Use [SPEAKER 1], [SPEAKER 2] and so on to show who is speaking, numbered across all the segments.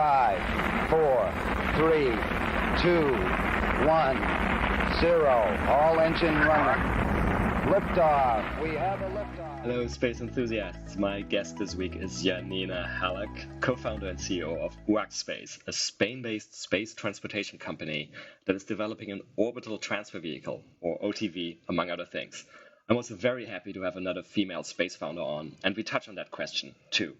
[SPEAKER 1] 5, 4, 3, 2, 1, 0. All engine running. Liftoff. We have a liftoff.
[SPEAKER 2] Hello, space enthusiasts. My guest this week is Yanina Hallak, co-founder and CEO of UARX Space, a Spain-based space transportation company that is developing an orbital transfer vehicle, or OTV, among other things. I'm also very happy to have another female space founder on, and we touch on that question too.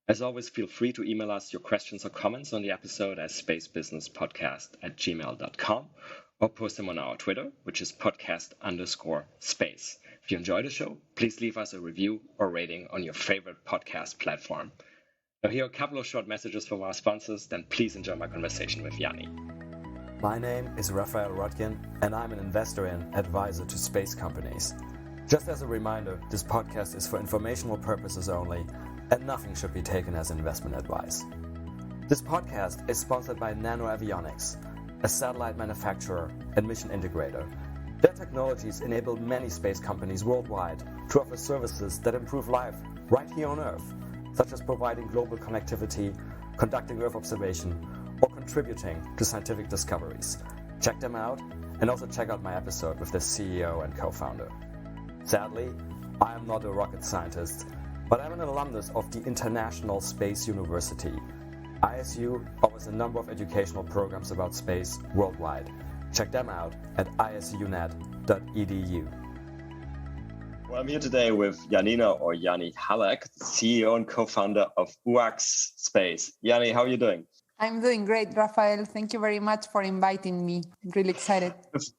[SPEAKER 2] As always, feel free to email us your questions or comments on the episode at spacebusinesspodcast@gmail.com or post them on our Twitter, which is podcast_space. If you enjoy the show, please leave us a review or rating on your favorite podcast platform. Now, here are a couple of short messages from our sponsors, then please enjoy my conversation with Yanni.
[SPEAKER 3] My name is Raphael Rodkin, and I'm an investor and advisor to space companies. Just as a reminder, this podcast is for informational purposes only, and nothing should be taken as investment advice. This podcast is sponsored by NanoAvionics, a satellite manufacturer and mission integrator. Their technologies enable many space companies worldwide to offer services that improve life right here on Earth, such as providing global connectivity, conducting Earth observation, or contributing to scientific discoveries. Check them out, and also check out my episode with the CEO and co-founder. Sadly, I am not a rocket scientist, but I'm an alumnus of the International Space University. ISU offers a number of educational programs about space worldwide. Check them out at isunet.edu.
[SPEAKER 2] Well, I'm here today with Yanina, or Yanni Hallak, CEO and co-founder of UARX Space. Yanni, how are you doing?
[SPEAKER 4] I'm doing great, Raphael. Thank you very much for inviting me. I'm really excited.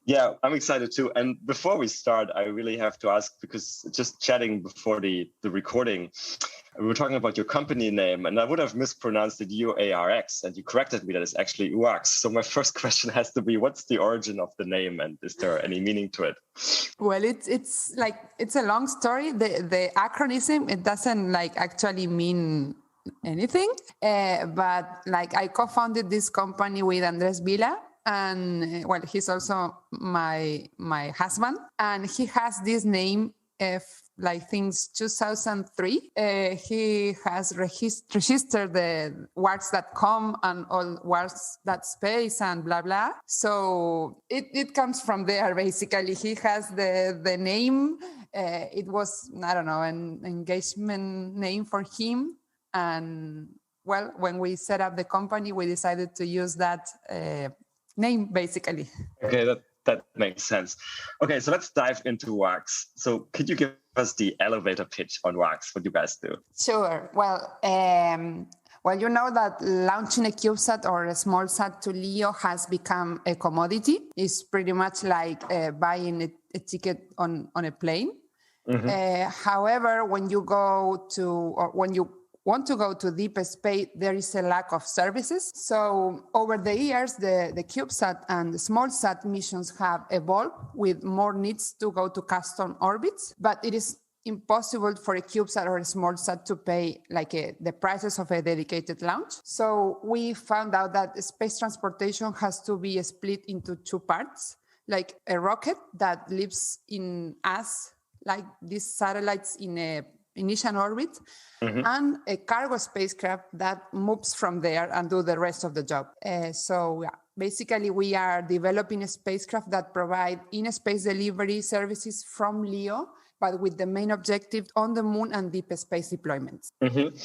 [SPEAKER 2] Yeah, I'm excited too. And before we start, I really have to ask, because just chatting before the recording, we were talking about your company name, and I would have mispronounced it UARX, and you corrected me that it's actually UARX. So my first question has to be, what's the origin of the name, and is there any meaning to it?
[SPEAKER 4] Well, it's a long story. The acronym, it doesn't actually mean anything, but I co-founded this company with Andres Vila, and he's also my husband, and he has this name since 2003. He has registered the UARX.com and all UARX.space and blah blah. So it comes from there basically. He has the name. It was, I don't know, an engagement name for him. And when we set up the company, we decided to use that name, basically.
[SPEAKER 2] Okay, that makes sense. Okay, so let's dive into UARX. So could you give us the elevator pitch on UARX, what you guys do?
[SPEAKER 4] Sure. Well, you know that launching a cubesat or a small sat to LEO has become a commodity. It's pretty much like buying a ticket on a plane. Mm-hmm. However, when you want to go to deep space, there is a lack of services. So over the years, the CubeSat and the small sat missions have evolved with more needs to go to custom orbits, but it is impossible for a CubeSat or a small sat to pay the prices of a dedicated launch. So we found out that space transportation has to be split into two parts, like a rocket that lives in us, like these satellites in a initial orbit, mm-hmm. and a cargo spacecraft that moves from there and do the rest of the job. Basically, we are developing a spacecraft that provide in-space delivery services from LEO, but with the main objective on the moon and deep space deployments.
[SPEAKER 2] Mm-hmm.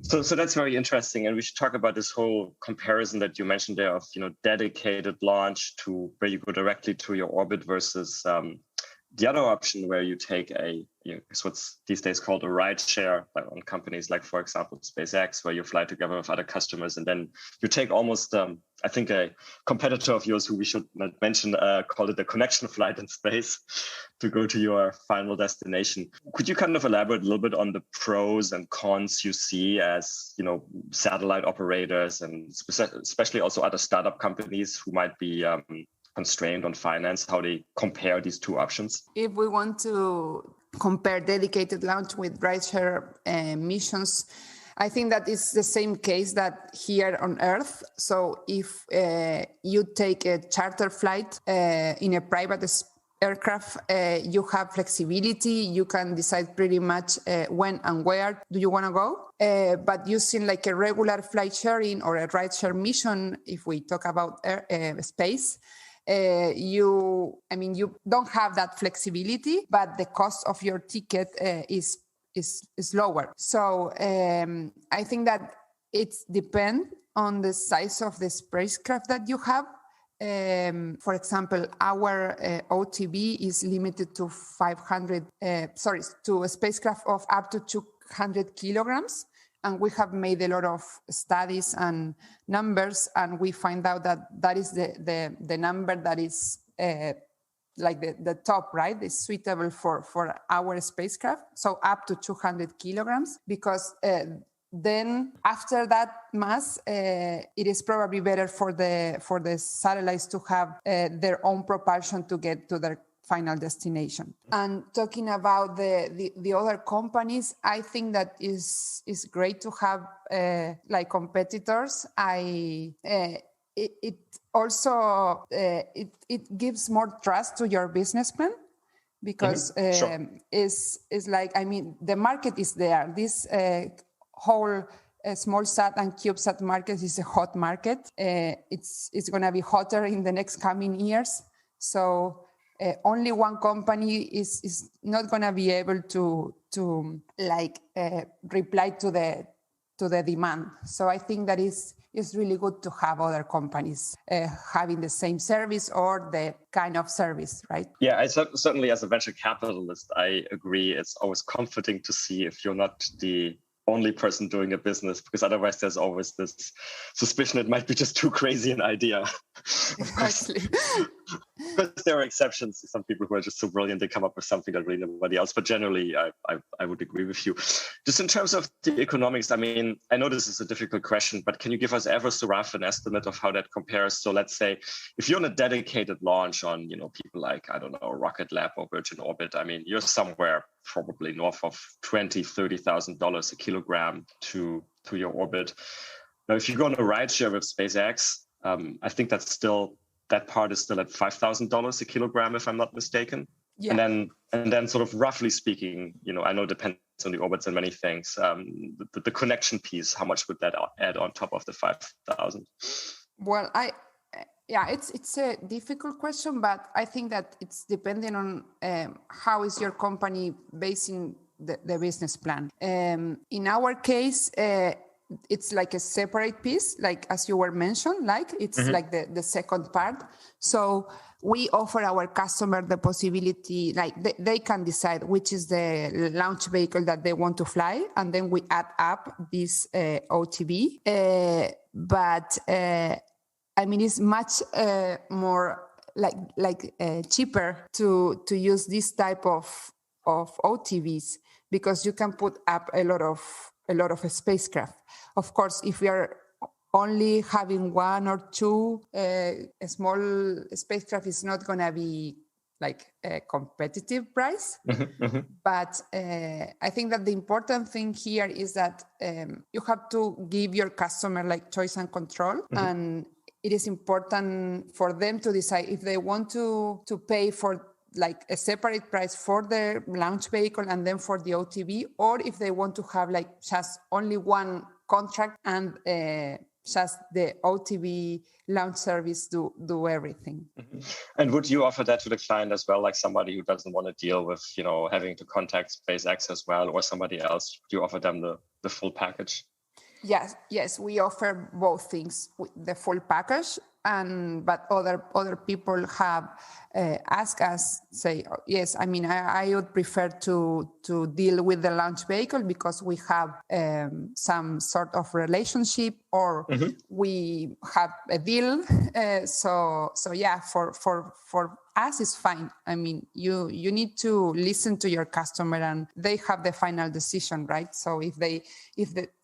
[SPEAKER 2] So that's very interesting, and we should talk about this whole comparison that you mentioned there of dedicated launch to where you go directly to your orbit versus the other option where you take it's what's these days called a rideshare on companies like, for example, SpaceX, where you fly together with other customers, and then you take almost, I think a competitor of yours who we should not mention called it a connection flight in space to go to your final destination. Could you kind of elaborate a little bit on the pros and cons you see as, satellite operators and especially also other startup companies who might be constrained on finance, how they compare these two options?
[SPEAKER 4] If we want to compare dedicated launch with rideshare missions, I think that it's the same case that here on Earth. So if you take a charter flight in a private aircraft, you have flexibility. You can decide pretty much when and where do you want to go. But using like a regular flight sharing or a rideshare mission, if we talk about space, you don't have that flexibility, but the cost of your ticket is lower. So I think that it depends on the size of the spacecraft that you have. For example, our OTB is limited to to a spacecraft of up to 200 kilograms. And we have made a lot of studies and numbers, and we find out that is the number that is like the top, right? It's suitable for our spacecraft. So up to 200 kilograms, because then after that mass, it is probably better for the satellites to have their own propulsion to get to their final destination. And talking about the other companies, I think that is great to have like competitors. It also gives more trust to your businessman, because
[SPEAKER 2] Sure.
[SPEAKER 4] is like, I mean, the market is there. This whole small sat and CubeSat market is a hot market. It's going to be hotter in the next coming years. So only one company is not going to be able to like reply to the demand. So I think that is really good to have other companies having the same service or the kind of service, right?
[SPEAKER 2] Yeah, I certainly, as a venture capitalist, I agree. It's always comforting to see if you're not the only person doing a business, because otherwise there's always this suspicion it might be just too crazy an idea.
[SPEAKER 4] Exactly.
[SPEAKER 2] Because there are exceptions. Some people who are just so brilliant, they come up with something that really nobody else. But generally, I would agree with you. Just in terms of the economics, I mean, I know this is a difficult question, but can you give us ever so rough an estimate of how that compares? So let's say if you're on a dedicated launch on, people like, I don't know, Rocket Lab or Virgin Orbit, I mean, you're somewhere probably north of $20,000-$30,000 a kilogram to your orbit. Now, if you go on a rideshare with SpaceX, I think that part is still at $5,000 a kilogram, if I'm not mistaken. Yeah. And then sort of roughly speaking, I know it depends on the orbits and many things. The connection piece, how much would that add on top of the 5,000?
[SPEAKER 4] Well, it's a difficult question, but I think that it's depending on how is your company basing the business plan. In our case, it's like a separate piece, like as you were mentioned, like it's like the second part. So we offer our customer the possibility, like they can decide which is the launch vehicle that they want to fly, and then we add up this OTB. But I mean, it's much more like cheaper to use this type of OTBs, because you can put up a lot of spacecraft. Of course, if we are only having one or two, a small spacecraft is not going to be like a competitive price. But I think that the important thing here is that you have to give your customer like choice and control. And it is important for them to decide if they want to pay for like a separate price for the launch vehicle and then for the OTB, or if they want to have like just only one contract and just the OTB launch service do everything.
[SPEAKER 2] And would you offer that to the client as well, like somebody who doesn't want to deal with, having to contact SpaceX as well, or somebody else? Do you offer them the full package?
[SPEAKER 4] Yes, we offer both things, the full package, but other people have asked us, say, yes, I mean, I would prefer to deal with the launch vehicle because we have some sort of relationship, or we have a deal. So yeah, for us it's fine. I mean, you need to listen to your customer, and they have the final decision, right? So if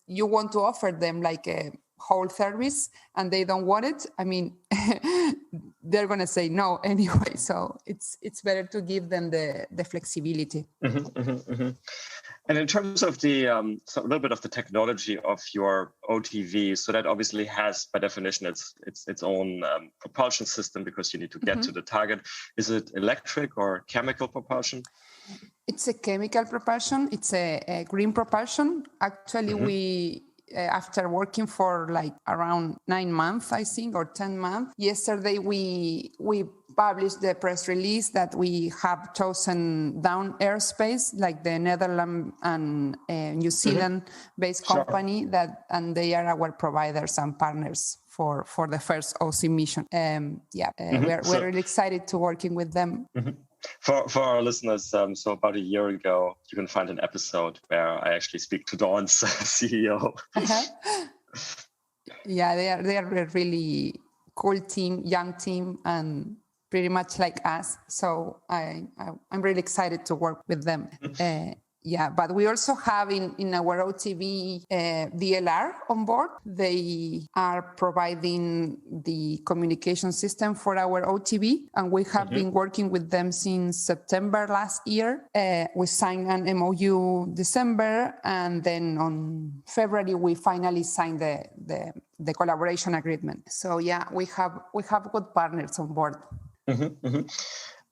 [SPEAKER 4] you want to offer them like a whole service and they don't want it, I mean, they're going to say no anyway. So it's better to give them the flexibility.
[SPEAKER 2] And in terms of a little bit of the technology of your OTV, so that obviously has, by definition, its own propulsion system, because you need to get to the target. Is it electric or chemical propulsion?
[SPEAKER 4] It's a chemical propulsion. It's a green propulsion. Actually, we after working for like around 9 months, I think, or 10 months, yesterday we published the press release that we have chosen Down Aerospace, like the Netherlands and New Zealand-based company and they are our providers and partners for the first OC mission. We're really excited to working with them.
[SPEAKER 2] For our listeners, so about a year ago, you can find an episode where I actually speak to Dawn's CEO.
[SPEAKER 4] Yeah, they are a really cool team, young team, and pretty much like us. So I'm really excited to work with them. But we also have in our OTV DLR on board. They are providing the communication system for our OTV, and we have been working with them since September last year. We signed an MOU December, and then on February we finally signed the collaboration agreement. So yeah, we have good partners on board.
[SPEAKER 2] And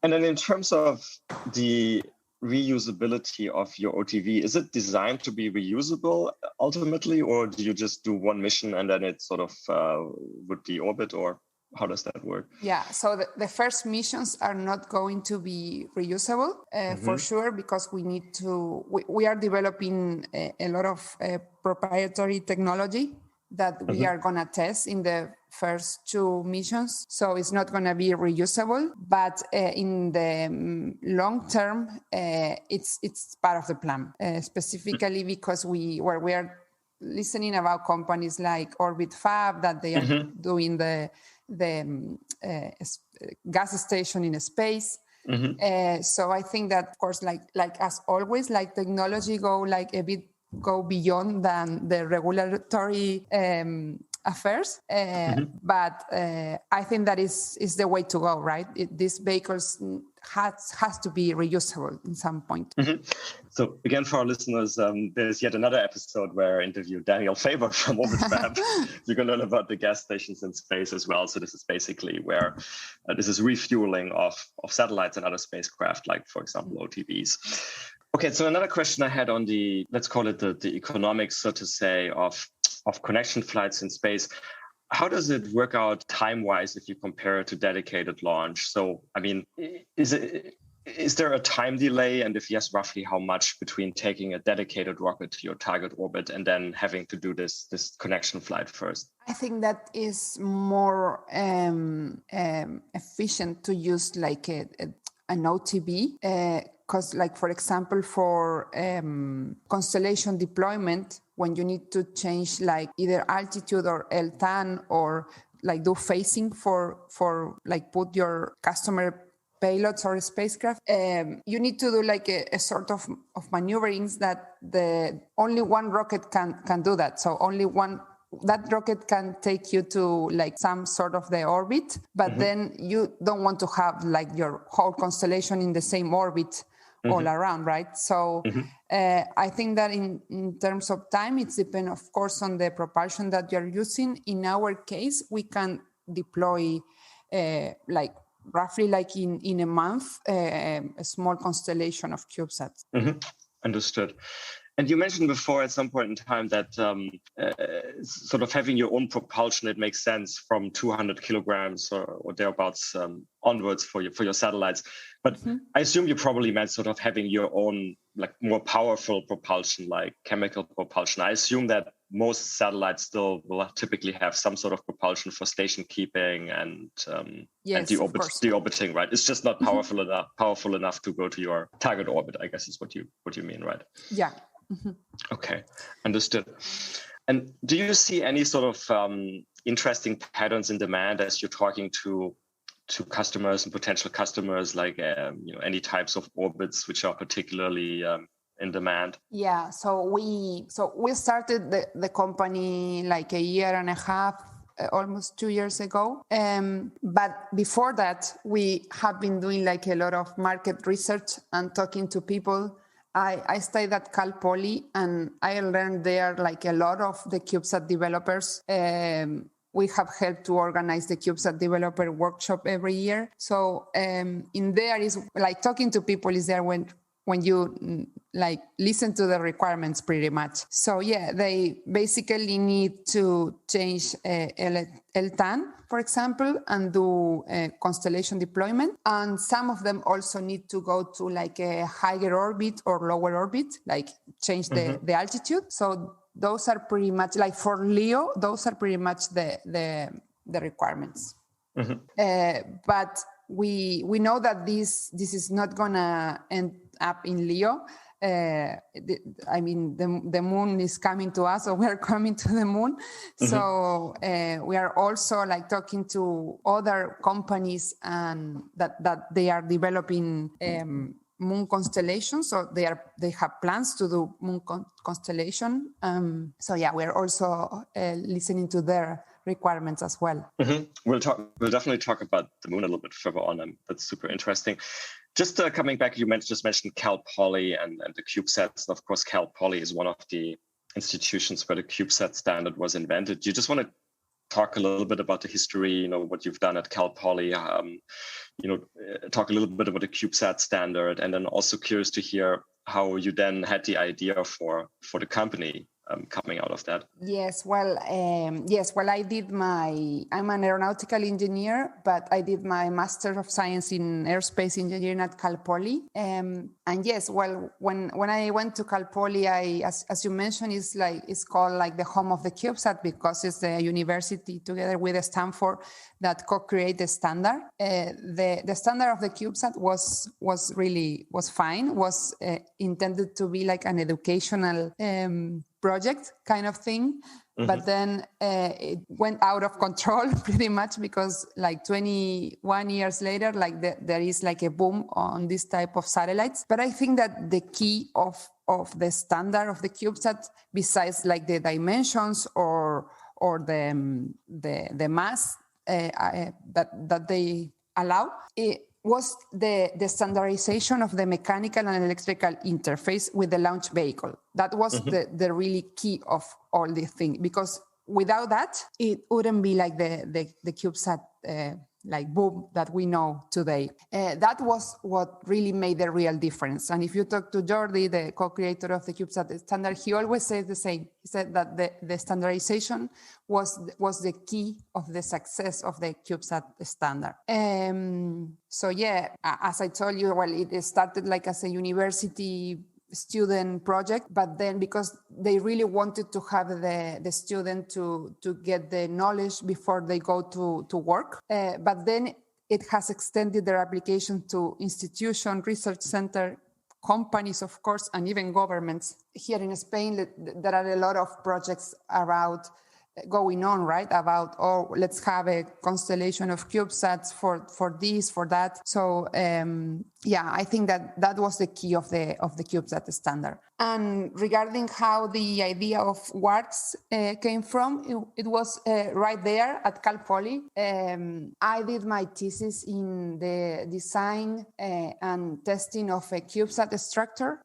[SPEAKER 2] then in terms of the reusability of your OTV, is it designed to be reusable ultimately, or do you just do one mission and then it sort of would deorbit, or how does that work?
[SPEAKER 4] Yeah, so the first missions are not going to be reusable for sure, because we are developing a lot of proprietary technology that we are going to test in the first 2 missions. So it's not going to be reusable, but in the long term, it's part of the plan, specifically because we are listening about companies like Orbit Fab, that they are doing the gas station in space. So I think that, of course, like as always, like technology go beyond than the regulatory affairs, but I think that is the way to go, right? These vehicles has to be reusable in some point.
[SPEAKER 2] So again, for our listeners, there's yet another episode where I interviewed Daniel Faber from Orbit Fab. You can learn about the gas stations in space as well. So this is basically where this is refueling of satellites and other spacecraft, like, for example, OTVs. Okay, so another question I had on the, let's call it the economics, so to say, of connection flights in space. How does it work out time-wise if you compare it to dedicated launch? So, I mean, is there a time delay? And if yes, roughly how much between taking a dedicated rocket to your target orbit and then having to do this connection flight first?
[SPEAKER 4] I think that is more efficient to use like an OTV. Because, like, for example, for constellation deployment, when you need to change like either altitude or LTAN, or like do phasing for like put your customer payloads or spacecraft, you need to do like a sort of maneuverings that only one rocket can do that. So only that rocket can take you to like some sort of the orbit, but then you don't want to have like your whole constellation in the same orbit all around, right? So I think that in terms of time, it's depends, of course, on the propulsion that you're using. In our case, we can deploy like roughly like in a month, a small constellation of CubeSats.
[SPEAKER 2] Understood. And you mentioned before at some point in time that sort of having your own propulsion, it makes sense from 200 kilograms or thereabouts onwards for your satellites. But I assume you probably meant sort of having your own like more powerful propulsion, like chemical propulsion. I assume that most satellites still will typically have some sort of propulsion for station keeping and deorbiting, right? It's just not powerful enough to go to your target orbit, I guess is what you mean, right?
[SPEAKER 4] Yeah.
[SPEAKER 2] Okay, understood. And do you see any sort of interesting patterns in demand as you're talking to customers and potential customers, like any types of orbits which are particularly in demand?
[SPEAKER 4] Yeah, so we started the company like a year and a half, almost 2 years ago. But before that, we have been doing like a lot of market research and talking to people. I stayed at Cal Poly, and I learned there like a lot of the CubeSat developers. We have helped to organize the CubeSat developer workshop every year. So in there is like talking to people is there when when you like listen to the requirements pretty much. So yeah, they basically need to change LTAN, for example, and do constellation deployment. And some of them also need to go to like a higher orbit or lower orbit, like change the altitude. So those are pretty much like for LEO, those are pretty much the requirements. But we know that this is not gonna end up in LEO. I mean, the moon is coming to us, or we're coming to the moon. So we are also like talking to other companies and that they are developing moon constellations. So they have plans to do moon constellation. So yeah, we're also listening to their requirements as well.
[SPEAKER 2] We'll definitely talk about the moon a little bit further on. That's super interesting. Just coming back, you just mentioned Cal Poly and the CubeSats. And of course, Cal Poly is one of the institutions where the CubeSat standard was invented. Do you just want to talk a little bit about the history, what you've done at Cal Poly, talk a little bit about the CubeSat standard, and then also curious to hear how you then had the idea for the company coming out of that.
[SPEAKER 4] Yes, well, I'm an aeronautical engineer, but I did my Master of Science in Aerospace Engineering at Cal Poly. And yes, well, when I went to Cal Poly, as you mentioned, it's called like the home of the CubeSat because it's the university together with Stanford that co-create the standard. The standard of the CubeSat was fine, was intended to be like an educational project kind of thing. But then it went out of control pretty much because like 21 years later, like there is like a boom on this type of satellites. But I think that the key of the standard of the CubeSat, besides like the dimensions or the mass that they allow, it was the standardization of the mechanical and electrical interface with the launch vehicle. That was the really key of all the thing, because without that, it wouldn't be like the CubeSat like boom that we know today. That was what really made the real difference. And if you talk to Jordi, the co-creator of the CubeSat standard, he always says the same. He said that the standardization was the key of the success of the CubeSat standard. So yeah, as I told you, well, it started like as a university student project, but then because they really wanted to have the student to get the knowledge before they go to work, but then it has extended their application to institution, research center, companies, of course, and even governments. Here in Spain, there are a lot of projects around going on, right? About, let's have a constellation of CubeSats for this, for that. So yeah, I think that was the key of the CubeSat standard. And regarding how the idea of UARX came from, it was right there at Cal Poly. I did my thesis in the design and testing of a CubeSat structure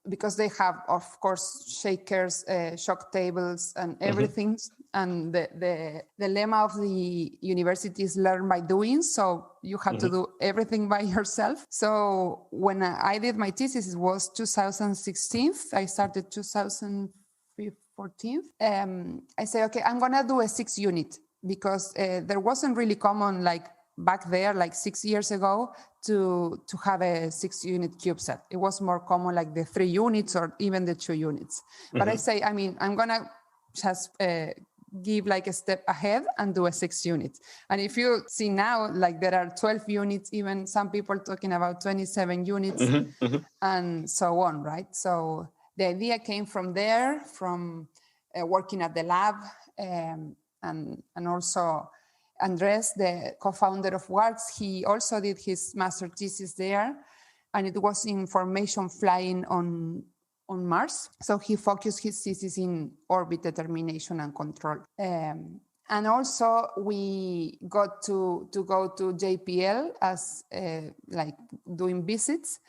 [SPEAKER 4] because they have, of course, shakers, shock tables, and everything. And the lemma of the university is learn by doing. So you have to do everything by yourself. So when I did my thesis, it was 2016. I started 2014. I said, okay, I'm going to do a 6 unit because there wasn't really common like back there, like 6 years ago, to have a 6 unit CubeSat. It was more common like the 3 units or even the 2 units. But I say, I'm going to just give like a step ahead and do a 6 unit. And if you see now, like there are 12 units, even some people talking about 27 units and so on, right? So the idea came from there, from working at the lab, and also Andres, the co-founder of UARX, he also did his master thesis there, and it was in formation flying on Mars. So he focused his thesis in orbit determination and control. And also we got to go to JPL as like doing visits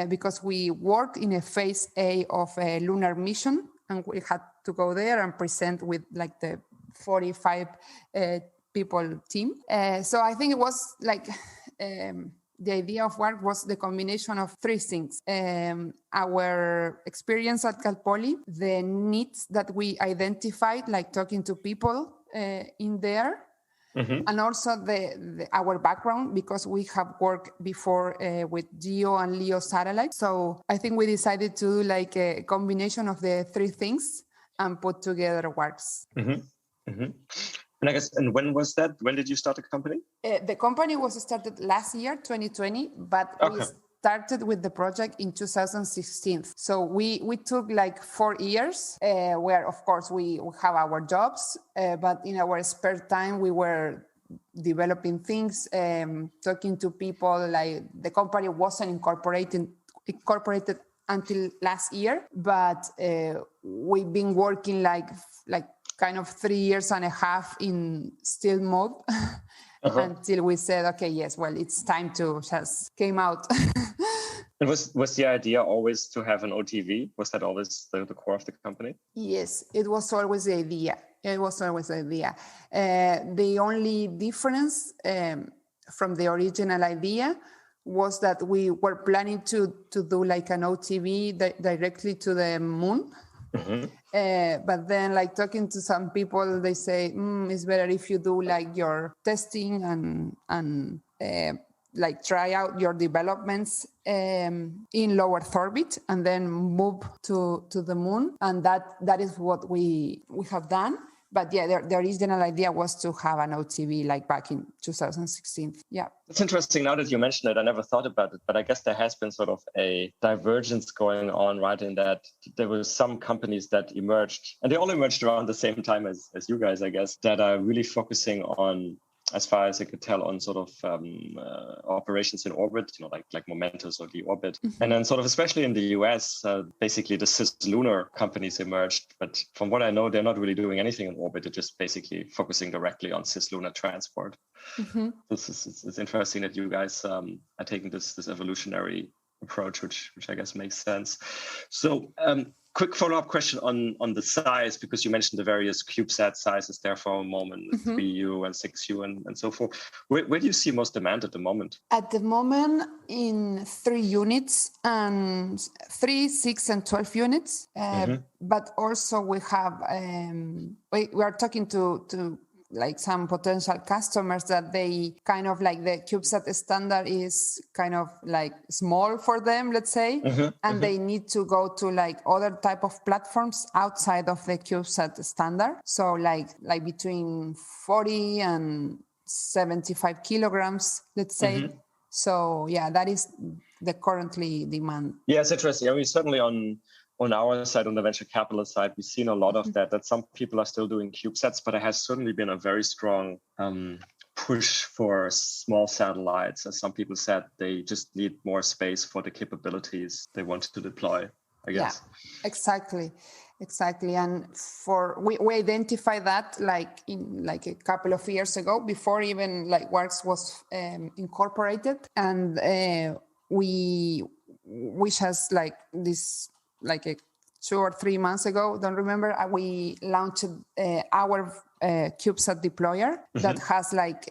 [SPEAKER 4] because we worked in a phase A of a lunar mission, and we had to go there and present with like the 45 people team. So I think it was like the idea of UARX was the combination of three things. Our experience at Cal Poly, the needs that we identified, like talking to people in there, and also our background, because we have worked before with GEO and LEO satellites. So I think we decided to do like a combination of the three things and put together UARX.
[SPEAKER 2] And I guess, and when was that? When did you start the company?
[SPEAKER 4] The company was started last year, 2020, but we started with the project in 2016. So we took like 4 years where, of course, we have our jobs, but in our spare time, we were developing things, talking to people. Like the company wasn't incorporated until last year, but we've been working like kind of 3.5 years in stealth mode until we said, okay, yes, well, it's time to just came out.
[SPEAKER 2] And was the idea always to have an OTV? Was that always the core of the company?
[SPEAKER 4] Yes, it was always the idea. The only difference from the original idea was that we were planning to do like an OTV directly to the moon. But then, like talking to some people, they say it's better if you do like your testing and like try out your developments in low Earth orbit and then move to the moon, and that is what we have done. But yeah, the original idea was to have an OTV like back in 2016. Yeah.
[SPEAKER 2] It's interesting now that you mentioned it. I never thought about it, but I guess there has been sort of a divergence going on, right? In that there were some companies that emerged, and they all emerged around the same time as you guys, I guess, that are really focusing on, as far as I could tell, on sort of operations in orbit, like Momentus or the Orbit. And then sort of, especially in the US, basically the cislunar companies emerged. But from what I know, they're not really doing anything in orbit. They're just basically focusing directly on cislunar transport. It's interesting that you guys are taking this evolutionary approach, which I guess makes sense. So quick follow-up question on the size, because you mentioned the various CubeSat sizes there for a moment, 3U and 6U and so forth. Where do you see most demand at the moment?
[SPEAKER 4] At the moment, in 3 units, and 3, 6, and 12 units. But also we have, we are talking to like some potential customers that they kind of like the CubeSat standard is kind of like small for them, let's say, and they need to go to like other type of platforms outside of the CubeSat standard. So like between 40 and 75 kilograms, let's say. So yeah, that is the currently demand.
[SPEAKER 2] Yeah, it's interesting. I mean, certainly on our side, on the venture capital side, we've seen a lot of that some people are still doing CubeSats, but it has certainly been a very strong push for small satellites. As some people said, they just need more space for the capabilities they want to deploy, I guess.
[SPEAKER 4] Yeah, exactly. And we identified that like in like a couple of years ago, before even like UARX was incorporated. And we just like this, like 2 or 3 months ago, don't remember, we launched our CubeSat deployer that has like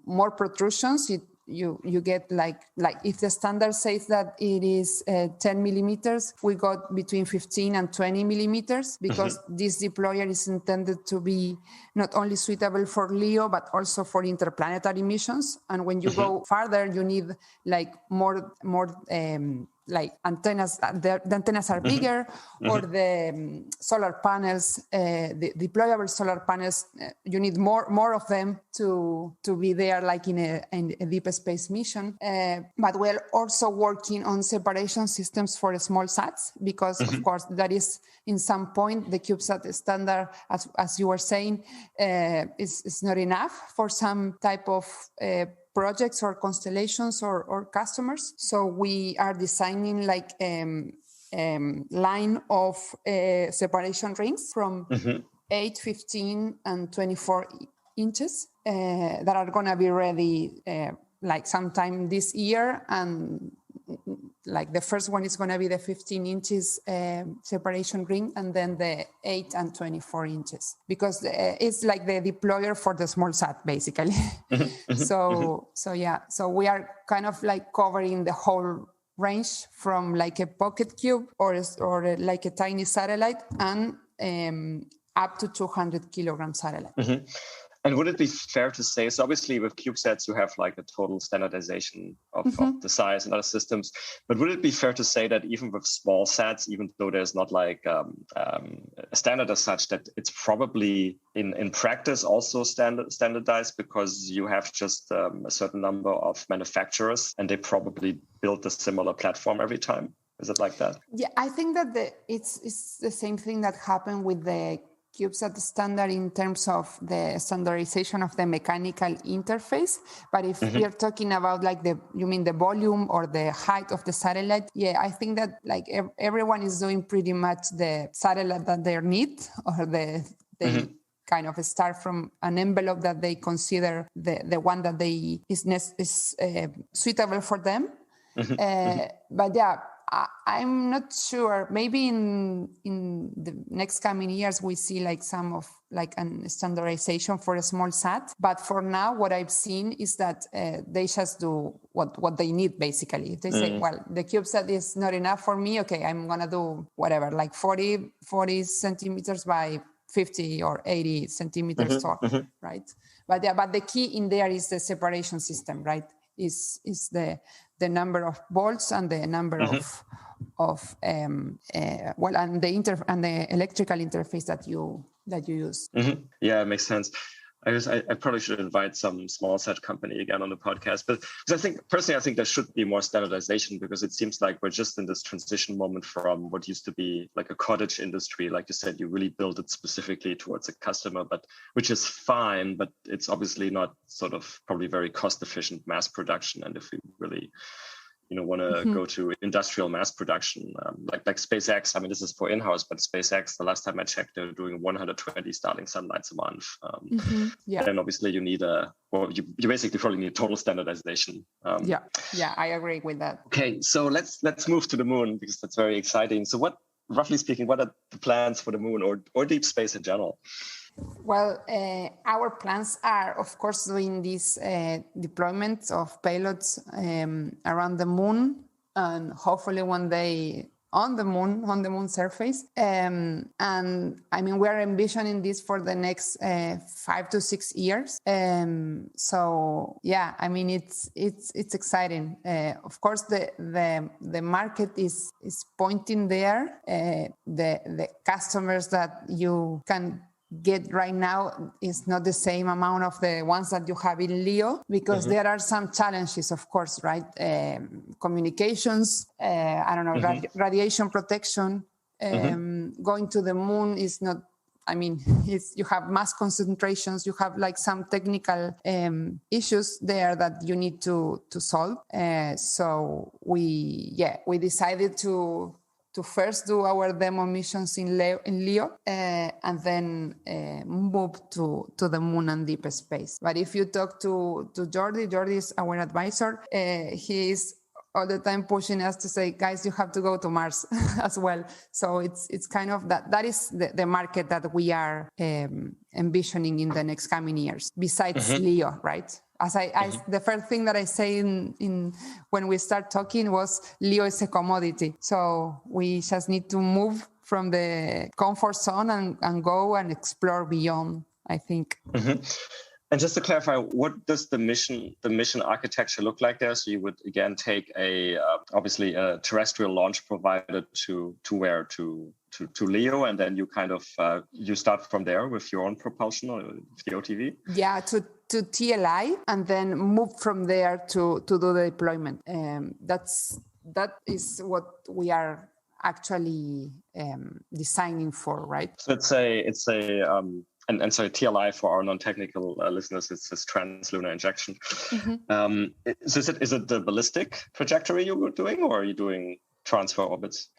[SPEAKER 4] more protrusions. You get like if the standard says that it is 10 millimeters, we got between 15 and 20 millimeters, because this deployer is intended to be not only suitable for LEO, but also for interplanetary missions. And when you go farther, you need like more like antennas. The antennas are bigger, or the solar panels, the deployable solar panels, you need more of them to be there, like in a deep space mission. But we're also working on separation systems for small sats, because of course that is in some point the CubeSat standard, as you were saying, is not enough for some type of projects or constellations or customers. So we are designing like line of separation rings from 8, 15, and 24 inches that are going to be ready like sometime this year, and like the first one is going to be the 15 inches separation ring, and then the 8 and 24 inches, because it's like the deployer for the small sat, basically. So we are kind of like covering the whole range from like a pocket cube or like a tiny satellite and up to 200 kilogram satellite.
[SPEAKER 2] And would it be fair to say, so obviously with CubeSats, you have like a total standardization of the size and other systems, but would it be fair to say that even with small sats, even though there's not like a standard as such, that it's probably in practice also standardized, because you have just a certain number of manufacturers and they probably build a similar platform every time? Is it like that?
[SPEAKER 4] Yeah, I think that it's the same thing that happened with the CubeSat standard in terms of the standardization of the mechanical interface. But if you're talking about like you mean the volume or the height of the satellite, yeah, I think that like everyone is doing pretty much the satellite that they need, or they kind of start from an envelope that they consider the one that is suitable for them. But yeah, I'm not sure. Maybe in the next coming years, we see like some of like an standardization for a small sat. But for now, what I've seen is that they just do what they need, basically. If they say, well, the CubeSat is not enough for me, okay, I'm going to do whatever, like 40 centimeters by 50 or 80 centimeters tall, right? But the key in there is the separation system, right? Is the number of bolts and the number of and the electrical interface that you use.
[SPEAKER 2] Yeah, it makes sense. I probably should invite some small sat company again on the podcast, but because I think there should be more standardization, because it seems like we're just in this transition moment from what used to be like a cottage industry. Like you said, you really build it specifically towards a customer, but which is fine, but it's obviously not sort of probably very cost efficient mass production. And if we really want to go to industrial mass production, like SpaceX. I mean, this is for in-house, but SpaceX, the last time I checked, they're doing 120 Starlink satellites a month. And obviously you need you basically probably need total standardization.
[SPEAKER 4] Yeah, I agree with that.
[SPEAKER 2] Okay, so let's move to the moon, because that's very exciting. So roughly speaking, what are the plans for the moon or deep space in general?
[SPEAKER 4] Well, our plans are, of course, doing this deployment of payloads around the moon, and hopefully one day on the moon surface. And I mean, we're envisioning this for the next 5 to 6 years. So yeah, I mean, it's exciting. Of course, the market is pointing there. The customers that you can get right now is not the same amount of the ones that you have in LEO, because there are some challenges, of course, right? Communications, radiation protection. Going to the moon is not, I mean, you have mass concentrations, you have like some technical issues there that you need to solve. So we decided to first do our demo missions in LEO and then move to the moon and deep space. But if you talk to Jordi is our advisor. He is all the time pushing us to say, guys, you have to go to Mars as well. So it's kind of that is the market that we are envisioning in the next coming years, besides LEO, right? As the first thing that I say in when we start talking was LEO is a commodity. So we just need to move from the comfort zone and go and explore beyond, I think.
[SPEAKER 2] And just to clarify, what does the mission architecture look like there? So you would again take obviously a terrestrial launch provider to where? To LEO, and then you kind of you start from there with your own propulsion or the OTV?
[SPEAKER 4] Yeah, to TLI, and then move from there to do the deployment. That is what we are actually designing for, right?
[SPEAKER 2] So it's a and sorry, TLI for our non-technical listeners, it's this translunar injection. So is it the ballistic trajectory you were doing, or are you doing transfer orbits?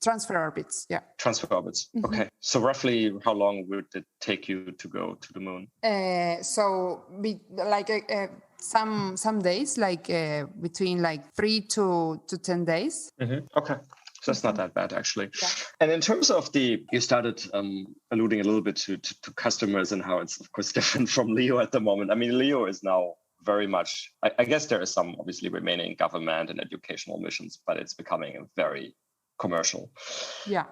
[SPEAKER 4] Transfer orbits, yeah.
[SPEAKER 2] Transfer orbits, okay. So roughly how long would it take you to go to the moon?
[SPEAKER 4] some days, like between like 3 to 10 days.
[SPEAKER 2] Okay. So that's not that bad, actually. Yeah. And in terms of you started alluding a little bit to customers and how it's, of course, different from LEO at the moment. I mean, LEO is now very much, I guess there is some obviously remaining government and educational missions, but it's becoming very commercial.
[SPEAKER 4] Yeah.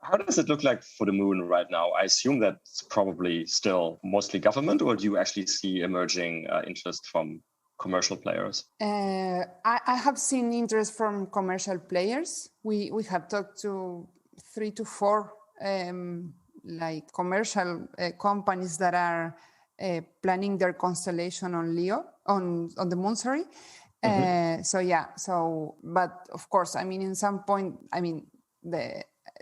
[SPEAKER 2] How does it look like for the moon right now? I assume that's probably still mostly government, or do you actually see emerging interest from commercial players?
[SPEAKER 4] I have seen interest from commercial players. We have talked to 3 to 4 like commercial companies that are planning their constellation on LEO, on the moon, sorry. But of course, I mean, in some point, I mean,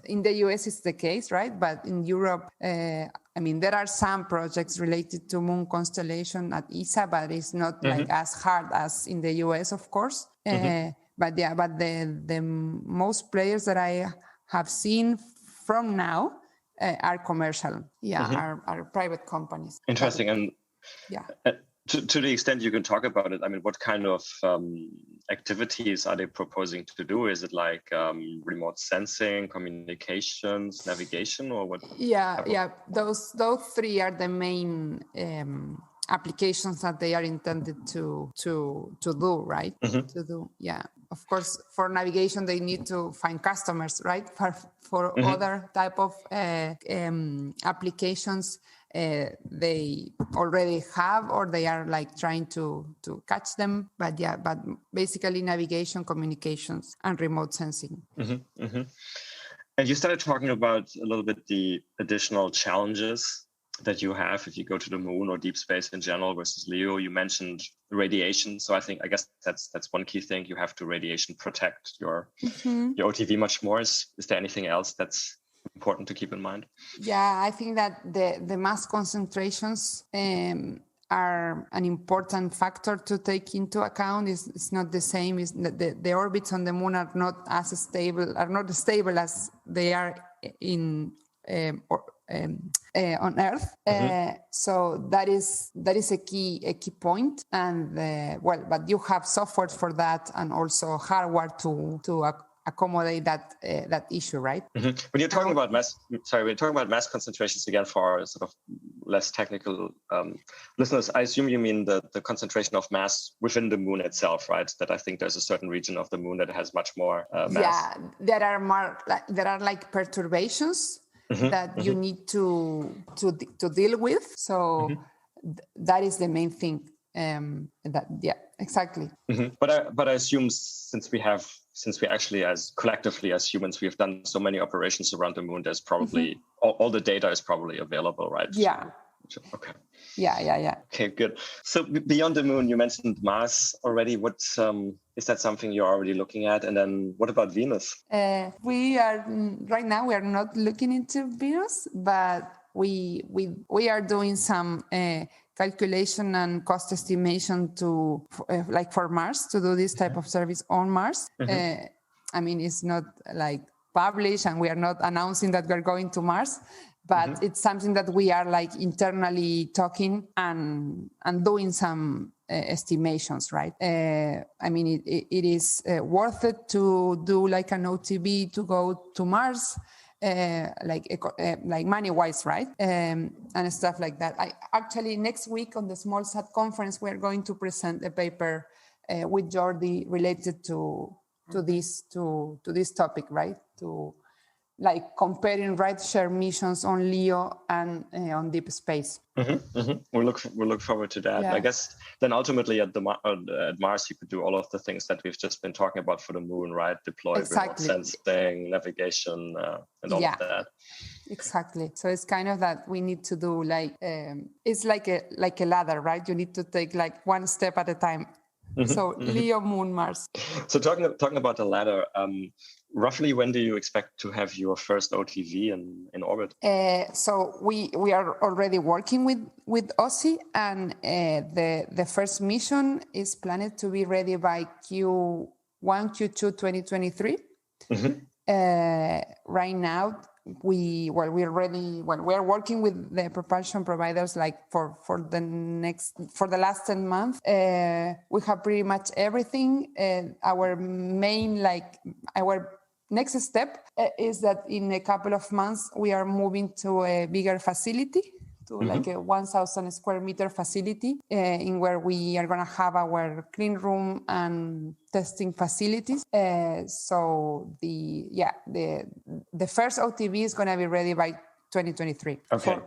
[SPEAKER 4] in the US it's the case, right? But in Europe, I mean, there are some projects related to moon constellation at ESA, but it's not like as hard as in the US, of course. But the most players that I have seen from now are commercial, are private companies.
[SPEAKER 2] Interesting. And to the extent you can talk about it, I mean, what kind of activities are they proposing to do? Is it like remote sensing, communications, navigation, or what?
[SPEAKER 4] Yeah. Those 3 are the main applications that they are intended to do, right? To do, yeah. Of course, for navigation, they need to find customers, right? For other type of applications, they already have, or they are like trying to catch them. But basically navigation, communications, and remote sensing.
[SPEAKER 2] And you started talking about a little bit the additional challenges that you have if you go to the moon or deep space in general versus LEO. You mentioned radiation. So I guess that's one key thing. You have to radiation protect your OTV much more. Is there anything else that's important to keep in mind? Yeah,
[SPEAKER 4] I think that the mass concentrations are an important factor to take into account. It's not the same. The orbits on the moon are not as stable, as they are on Earth. So that is a key point. And but you have software for that, and also hardware to accommodate that issue, right?
[SPEAKER 2] When you're talking about mass concentrations, again, for our sort of less technical listeners, I assume you mean the concentration of mass within the moon itself, right? That I think there's a certain region of the moon that has much more mass.
[SPEAKER 4] Yeah, there are like perturbations that you need to deal with. So that is the main thing. Exactly.
[SPEAKER 2] But I assume since we actually collectively as humans, we have done so many operations around the moon, there's probably all the data is probably available, right?
[SPEAKER 4] Yeah.
[SPEAKER 2] Okay.
[SPEAKER 4] Yeah.
[SPEAKER 2] Okay, good. So beyond the moon, you mentioned Mars already. What is that something you're already looking at? And then what about Venus?
[SPEAKER 4] We are not looking into Venus, but we are doing some calculation and cost estimation for Mars, to do this type of service on Mars. I mean, it's not like published, and we are not announcing that we're going to Mars, but it's something that we are like internally talking and doing some estimations, right? I mean, it is worth it to do like an OTB to go to Mars, like money-wise, right? And stuff like that. Actually, next week on the SmallSat conference, we are going to present a paper with Jordi related to this topic, right? To like comparing rideshare missions on LEO and on deep space.
[SPEAKER 2] We'll look forward to that. Yeah. I guess then ultimately at Mars you could do all of the things that we've just been talking about for the moon, right? Deploy remote sensing, navigation, and all of that.
[SPEAKER 4] Exactly. So it's kind of that we need to do like it's like a ladder, right? You need to take like one step at a time. So LEO, moon, Mars.
[SPEAKER 2] So talking about the ladder, roughly when do you expect to have your first OTV in orbit?
[SPEAKER 4] So we are already working with OSI, and the first mission is planned to be ready by Q2 2023. Right now, we're working with the propulsion providers like for the last 10 months. We have pretty much everything. Our next step is that in a couple of months we are moving to a bigger facility, to like a 1,000 square meter facility in where we are going to have our clean room and testing facilities. So the first OTV is going to be ready by 2023.
[SPEAKER 2] Okay.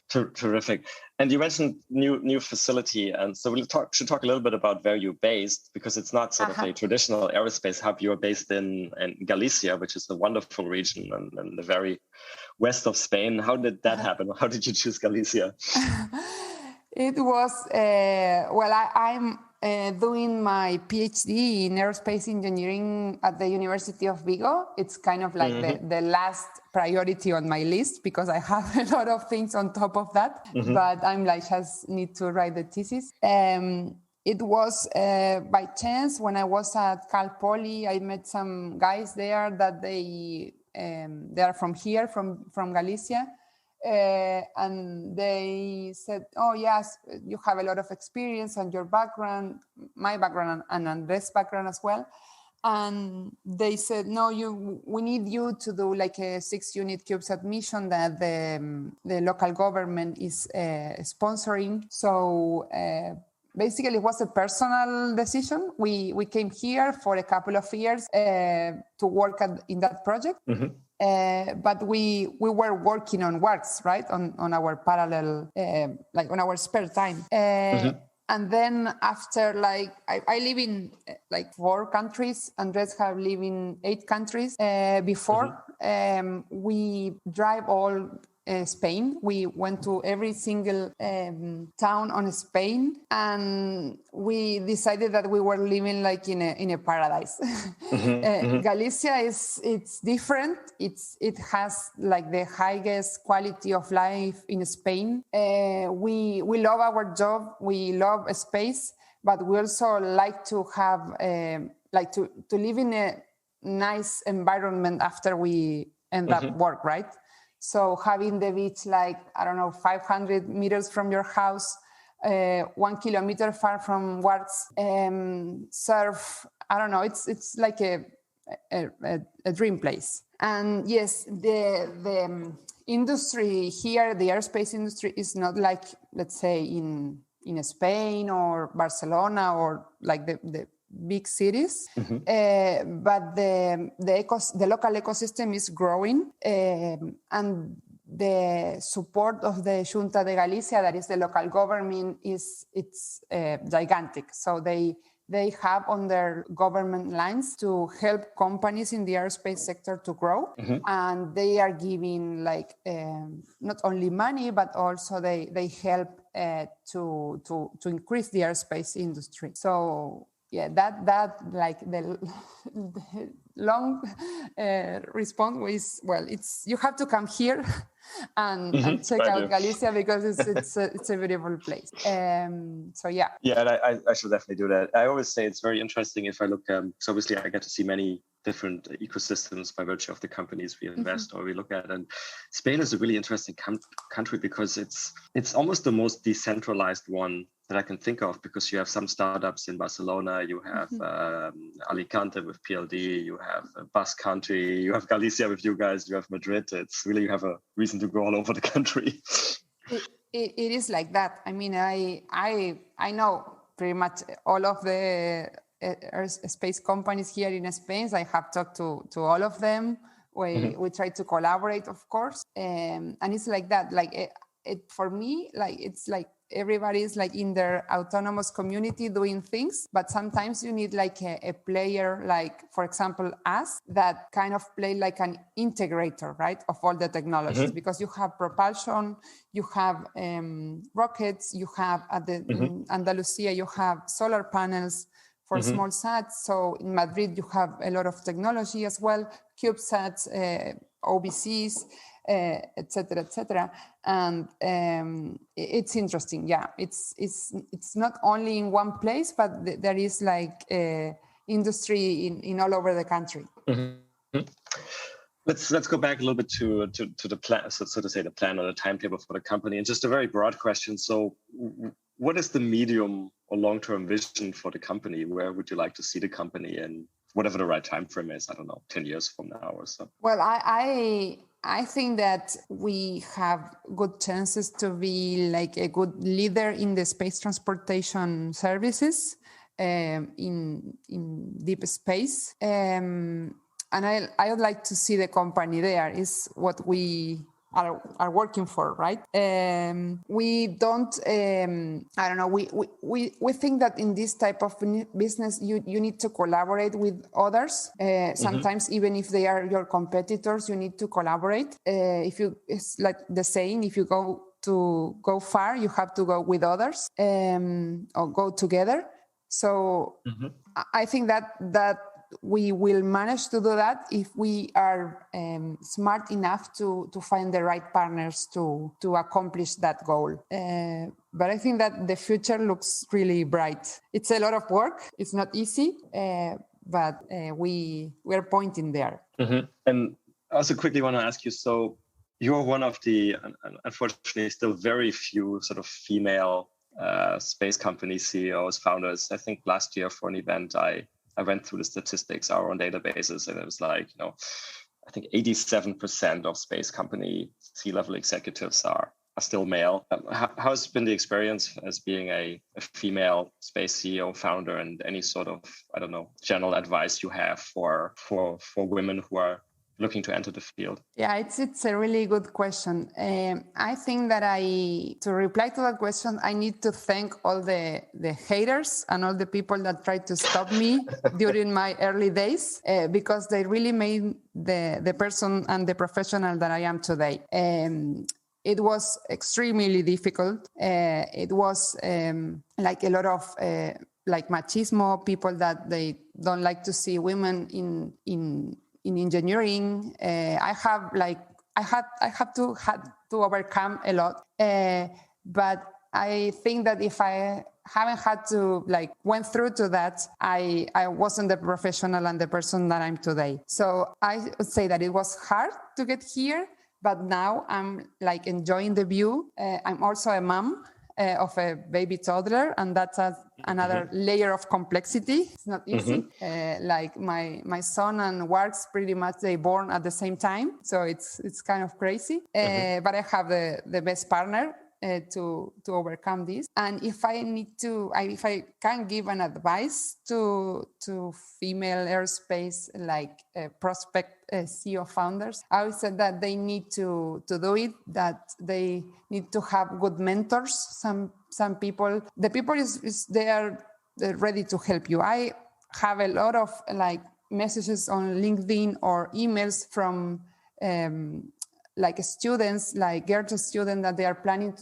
[SPEAKER 2] Terrific. And you mentioned new facility, and so we should talk a little bit about where you're based, because it's not sort of a traditional aerospace hub. You're based in Galicia, which is a wonderful region and the very west of Spain. How did that happen? How did you choose Galicia?
[SPEAKER 4] It was I'm doing my PhD in aerospace engineering at the University of Vigo. It's kind of like the last priority on my list, because I have a lot of things on top of that. But I'm like, just need to write the thesis. It was by chance when I was at Cal Poly, I met some guys there that they are from here, from Galicia. And they said, oh yes, you have a lot of experience, and your background, my background, and Andres' background as well. And they said, no, we need you to do like a 6-unit CubeSat mission that the local government is sponsoring. So basically it was a personal decision. We came here for a couple of years to work in that project. But we were working on UARX, right, on our parallel, like on our spare time. And then after, like, I live in like 4 countries. Andres have lived in 8 countries before. We drive all Spain. We went to every single town on Spain, and we decided that we were living like in a paradise. Galicia it's different. It has like the highest quality of life in Spain. We love our job. We love space, but we also like to have like to live in a nice environment after we end up work, right? So having the beach, like, I don't know, 500 meters from your house, 1 kilometer far from UARX, surf, I don't know, it's like a dream place. And yes, the industry here, the aerospace industry, is not like, let's say, in Spain or Barcelona or like the big cities, but the local ecosystem is growing, and the support of the Xunta de Galicia, that is the local government, it's gigantic. So they have on their government lines to help companies in the aerospace sector to grow, and they are giving like not only money, but also they help to increase the aerospace industry. So yeah, that like the long response was, well, it's, you have to come here and check out Galicia, because it's a beautiful place. So yeah.
[SPEAKER 2] Yeah, and I should definitely do that. I always say it's very interesting if I look. So obviously, I get to see many different ecosystems by virtue of the companies we invest or we look at. And Spain is a really interesting country because it's almost the most decentralized one that I can think of, because you have some startups in Barcelona, you have Alicante with PLD, you have Basque Country, you have Galicia with you guys, you have Madrid. It's really, you have a reason to go all over the country.
[SPEAKER 4] It is like that. I mean, I know pretty much all of the space companies here in Spain. I have talked to all of them. We try to collaborate, of course, and it's like that. Like it for me, like it's like everybody is like in their autonomous community doing things, but sometimes you need like a player, like for example us, that kind of play like an integrator, right, of all the technologies, because you have propulsion, you have rockets, you have at the Andalusia, you have solar panels for small sats. So in Madrid you have a lot of technology as well, CubeSats, OBCs, etc. And it's interesting. Yeah, it's not only in one place, but there is like industry in all over the country.
[SPEAKER 2] Let's go back a little bit to the plan, so to say, the plan or the timetable for the company, and just a very broad question. So, what is the medium or long-term vision for the company? Where would you like to see the company in whatever the right time frame is? I don't know, 10 years from now or so.
[SPEAKER 4] Well, I think that we have good chances to be like a good leader in the space transportation services in deep space. And I would like to see the company there is what we are working for, right? We don't, I don't know, we think that in this type of business, you need to collaborate with others. Sometimes even if they are your competitors, you need to collaborate. It's like the saying, if you go far, you have to go with others or go together. So I think that we will manage to do that if we are smart enough to find the right partners to accomplish that goal. But I think that the future looks really bright. It's a lot of work. It's not easy, but we're pointing there.
[SPEAKER 2] And I also quickly want to ask you, so you're one of the, unfortunately, still very few sort of female space company CEOs, founders. I think last year for an event, I went through the statistics, our own databases, and it was like, I think 87% of space company C-level executives are still male. How has been the experience as being a female space CEO founder, and any sort of, I don't know, general advice you have for women who are looking to enter the field?
[SPEAKER 4] Yeah, it's a really good question. I think that to reply to that question, I need to thank all the haters and all the people that tried to stop me during my early days, because they really made the person and the professional that I am today. It was extremely difficult. It was like a lot of like machismo, people that they don't like to see women in engineering. I had to overcome a lot, but I think that if I haven't had to went through to that, I wasn't the professional and the person that I'm today. So I would say that it was hard to get here, but now I'm enjoying the view. I'm also a mom of a baby toddler, and that's another layer of complexity. It's not easy. Like my son and UARX, pretty much they born at the same time, so it's kind of crazy. But I have the best partner to overcome this. And if I can give an advice to female airspace prospect CEO founders, I would say that they need to do it, that they need to have good mentors. Some people, the people they're ready to help you. I have a lot of messages on LinkedIn or emails from students, graduate students that they are planning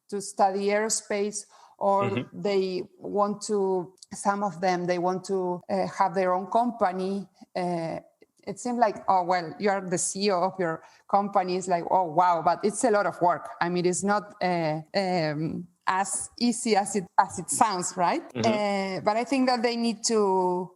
[SPEAKER 4] to study aerospace, or they want to, some of them, they want to have their own company. It seems like, oh, well, you are the CEO of your company. It's like, oh, wow, but it's a lot of work. I mean, it's not as easy as it sounds, right? But I think that they need to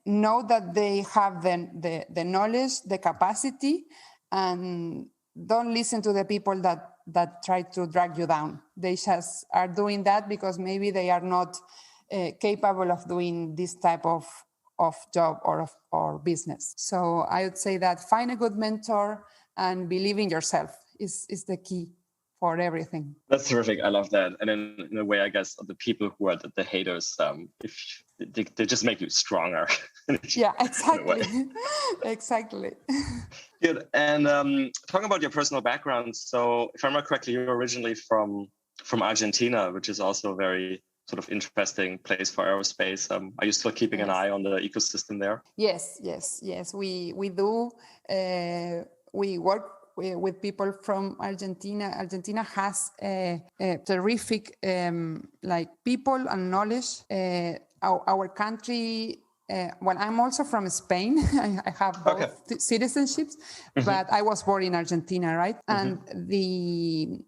[SPEAKER 4] know that they have the knowledge, the capacity, and don't listen to the people that try to drag you down. They just are doing that because maybe they are not capable of doing this type of job or business. So I would say that find a good mentor and believe in yourself is the key for everything.
[SPEAKER 2] That's terrific. I love that. And in a way, I guess the people who are the haters, if they just make you stronger.
[SPEAKER 4] Yeah, exactly. Exactly.
[SPEAKER 2] Good. And talking about your personal background. So if I remember correctly, you're originally from Argentina, which is also a very sort of interesting place for aerospace. Are you still keeping an eye on the ecosystem there?
[SPEAKER 4] Yes. We do. We work with people from Argentina. Argentina has a terrific people and knowledge. Our country. Well, I'm also from Spain. I have both citizenships, but I was born in Argentina, right? And the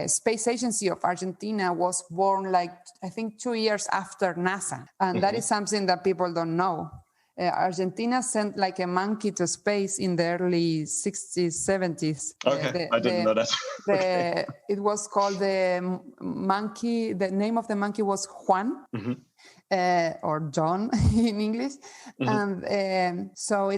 [SPEAKER 4] Space Agency of Argentina was born I think 2 years after NASA, and that is something that people don't know. Argentina sent like a monkey to space in the early 60s, 70s.
[SPEAKER 2] Okay, I didn't know that.
[SPEAKER 4] It was called the monkey. The name of the monkey was Juan.
[SPEAKER 2] Mm-hmm.
[SPEAKER 4] Or John in English.
[SPEAKER 2] Mm-hmm.
[SPEAKER 4] And so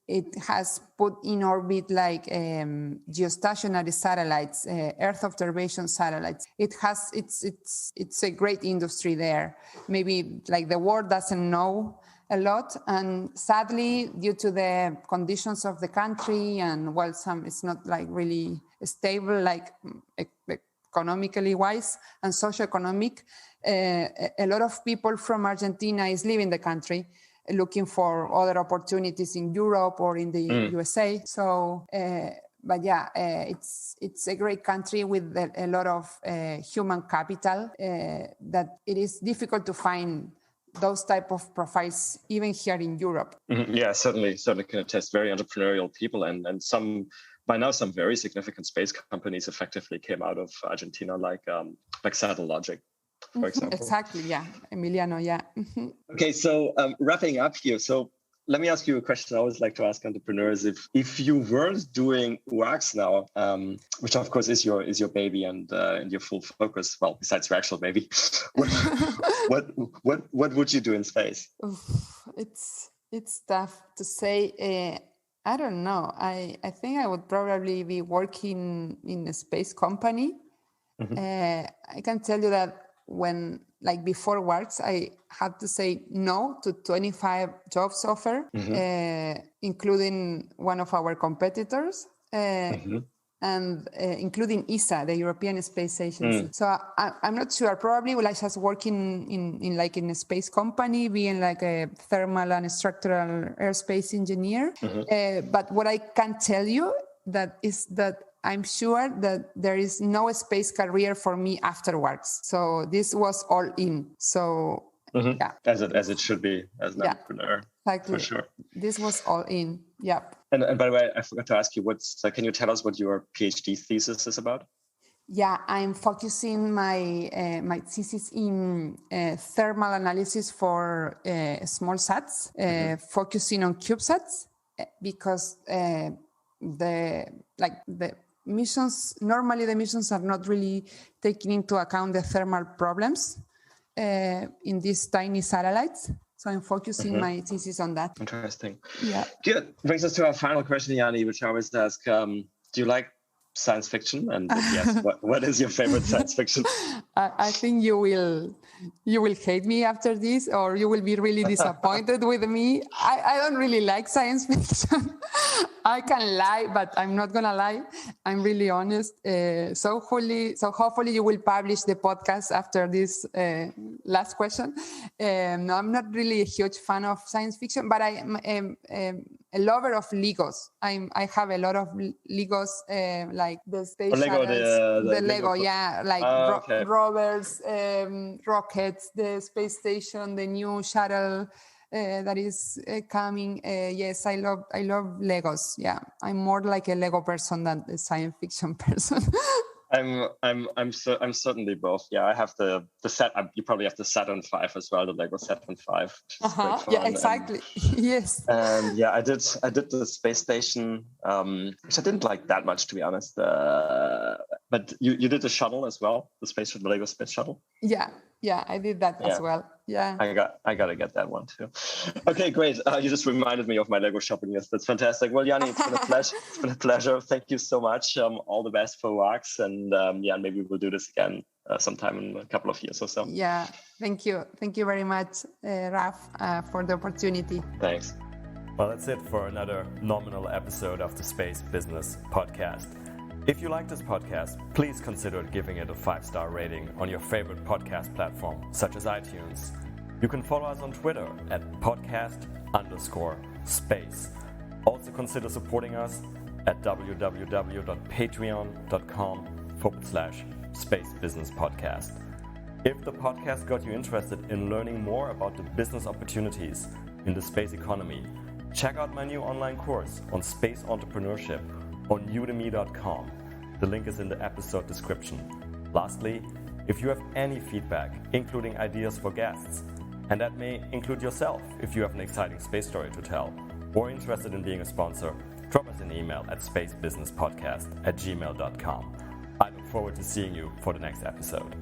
[SPEAKER 4] it has put in orbit like geostationary satellites, Earth observation satellites. It's a great industry there. Maybe like the world doesn't know a lot, and sadly, due to the conditions of the country and it's not like really stable, like economically wise and socioeconomic. A lot of people from Argentina is leaving the country, looking for other opportunities in Europe or in the USA. So, but yeah, it's a great country with a lot of human capital that it is difficult to find those type of profiles even here in Europe.
[SPEAKER 2] Mm-hmm. Yeah, certainly can attest. Very entrepreneurial people, and some by now some very significant space companies effectively came out of Argentina, like Satellogic, for example.
[SPEAKER 4] Exactly, yeah. Emiliano, yeah.
[SPEAKER 2] Okay, so wrapping up here. So let me ask you a question I always like to ask entrepreneurs. If you weren't doing UARX now, which of course is your baby and your full focus, well, besides your actual baby, what would you do in space?
[SPEAKER 4] It's tough to say. I don't know. I think I would probably be working in a space company. Mm-hmm. I can tell you that when, like before UARX, I had to say no to 25 jobs offer, including one of our competitors, and including ESA, the European Space Agency. So I'm not sure. Probably will I just work in a space company, being like a thermal and structural airspace engineer. But what I can tell you is that I'm sure that there is no space career for me afterwards. So this was all in. So yeah,
[SPEAKER 2] as it should be as an entrepreneur,
[SPEAKER 4] exactly.
[SPEAKER 2] For sure.
[SPEAKER 4] This was all in. Yep.
[SPEAKER 2] And by the way, I forgot to ask you, can you tell us what your PhD thesis is about?
[SPEAKER 4] Yeah, I'm focusing my thesis in thermal analysis for small sats, focusing on cubesats, because the missions are not really taking into account the thermal problems in these tiny satellites. So I'm focusing my thesis on that.
[SPEAKER 2] Interesting.
[SPEAKER 4] Yeah.
[SPEAKER 2] Good. Brings us to our final question, Yanni, which I always ask. Do you like science fiction? And yes, what is your favorite science fiction?
[SPEAKER 4] I think you will hate me after this, or you will be really disappointed with me. I don't really like science fiction. I can lie, but I'm not gonna lie. I'm really honest. So hopefully you will publish the podcast after this last question. I'm not really a huge fan of science fiction, but I am a lover of Legos. I have a lot of Legos, like the space shuttles, the Lego, like rovers, rockets, the space station, the new shuttle that is coming. Yes, I love Legos. Yeah, I'm more like a Lego person than a science fiction person.
[SPEAKER 2] I'm certainly both. Yeah, I have the set. You probably have the Saturn V as well, the Lego Saturn V.
[SPEAKER 4] Yeah, exactly. Yes.
[SPEAKER 2] And yeah, I did the space station, which I didn't like that much, to be honest. But you did the shuttle as well, the Lego Space Shuttle.
[SPEAKER 4] Yeah, I did that as well. Yeah,
[SPEAKER 2] I gotta get that one too. Okay, great. You just reminded me of my Lego shopping list. That's fantastic. Well, Yanni, it's been a pleasure. It's been a pleasure. Thank you so much. All the best for UARX, and maybe we'll do this again sometime in a couple of years or so.
[SPEAKER 4] Yeah, thank you very much, Raf, for the opportunity.
[SPEAKER 2] Thanks.
[SPEAKER 3] Well, that's it for another nominal episode of the Space Business Podcast. If you like this podcast, please consider giving it a 5-star rating on your favorite podcast platform, such as iTunes. You can follow us on Twitter at podcast_space. Also consider supporting us at www.patreon.com/spacebusinesspodcast. If the podcast got you interested in learning more about the business opportunities in the space economy, check out my new online course on space entrepreneurship on udemy.com. The link is in the episode description. Lastly, if you have any feedback, including ideas for guests, And that may include yourself if you have an exciting space story to tell or interested in being a sponsor. Drop us an email at spacebusinesspodcast@gmail.com. I look forward to seeing you for the next episode.